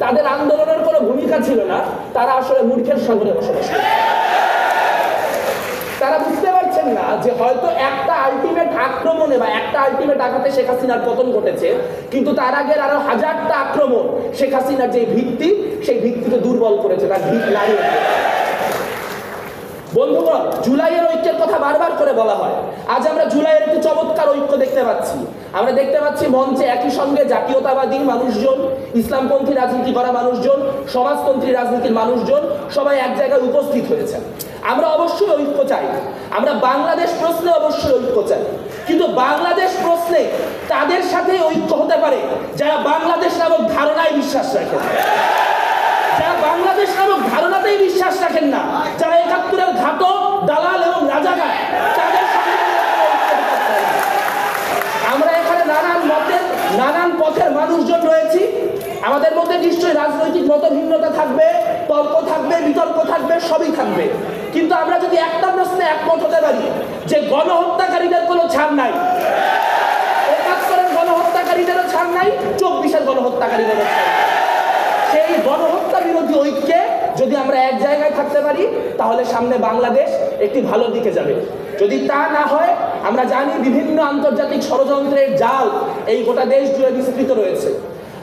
তাদের আন্দোলনের কোনো ভূমিকা ছিল না, তারা আসলে মূর্খের সাগরে বসবাস করে। তারা বুঝতে পারছেন না যে হয়তো একটা আলটিমেট আক্রমণে বা একটা আলটিমেট আঘাতে শেখ হাসিনার পতন ঘটেছে, কিন্তু তার আগের আরো হাজারটা আক্রমণ শেখ হাসিনার যে ভিত্তি, সেই ভিত্তিকে দুর্বল করেছে, তার ভিত নাড়িয়ে। বন্ধুগণ, জুলাইয়ের ঐক্যের কথা বারবার করে বলা হয়। আজ আমরা জুলাইয়ের একটি চমৎকার ঐক্য দেখতে পাচ্ছি। আমরা দেখতে পাচ্ছি মঞ্চে একই সঙ্গে জাতীয়তাবাদী মানুষজন, ইসলামপন্থী রাজনীতি করা মানুষজন, সমাজতন্ত্রী রাজনীতির মানুষজন সবাই এক জায়গায় উপস্থিত হয়েছে। আমরা অবশ্যই ঐক্য চাই, আমরা বাংলাদেশ প্রশ্নে অবশ্যই ঐক্য চাই, কিন্তু বাংলাদেশ প্রশ্নে তাদের সাথে ঐক্য হতে পারে যারা বাংলাদেশ নামক ধারণায় বিশ্বাস রাখেন, যারা বাংলাদেশ নামক ধারণাতেই বিশ্বাস রাখেন না, যারা ৭১-এর ঘাতক, দালাল এবং রাজাকার, তাদের সাথে আমরা এখানে নানান মতের, নানান পথের মানুষজন রয়েছি। আমাদের মধ্যে নিশ্চয়ই রাজনৈতিক মতভিন্নতা থাকবে, তর্ক থাকবে, বিতর্ক থাকবে, সবই থাকবে, কিন্তু আমরা যদি একটা প্রশ্নে একমত হতে পারি যে গণহত্যাকারীদের কোনো ছাড় নাই, ৭১-এর গণহত্যাকারীদেরও ছাড় নাই, ২৪-এর গণহত্যাকারীদেরও ছাড় নাই, সেই গণহত্যা বিরোধী ঐক্যে যদি আমরা এক জায়গায় থাকতে পারি, তাহলে সামনে বাংলাদেশ একটি ভালো দিকে যাবে। যদি তা না হয়, আমরা জানি বিভিন্ন আন্তর্জাতিক ষড়যন্ত্রের জাল এই গোটা দেশ জুড়ে বিস্তৃত রয়েছে।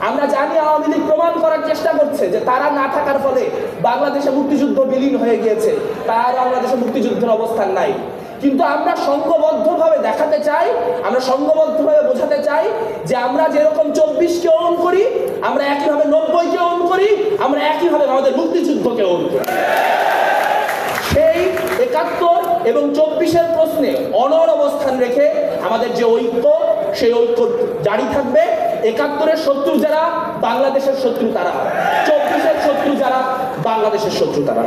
আমরা জানি আওয়ামী লীগ প্রমাণ করার চেষ্টা করছে যে তারা না থাকার ফলে বাংলাদেশে মুক্তিযুদ্ধ বিলীন হয়ে গিয়েছে, তার বাংলাদেশে মুক্তিযুদ্ধের অবস্থান নাই। কিন্তু আমরা সংঘবদ্ধভাবে দেখাতে চাই, আমরা সংঘবদ্ধভাবে বোঝাতে চাই যে আমরা যেরকম ২৪-কে ওন করি, আমরা একইভাবে ৯০-কে ওন করি, আমরা একইভাবে আমাদের মুক্তিযুদ্ধকে ওন করি। সেই ৭১ এবং ২৪-এর প্রশ্নে অনড় অবস্থান রেখে আমাদের যে ঐক্য, সেই ঐক্য জারি থাকবে। ৭১-এর শত্রু যারা, বাংলাদেশের শত্রু তারা; ২৪-এর শত্রু যারা, বাংলাদেশের শত্রু তারা।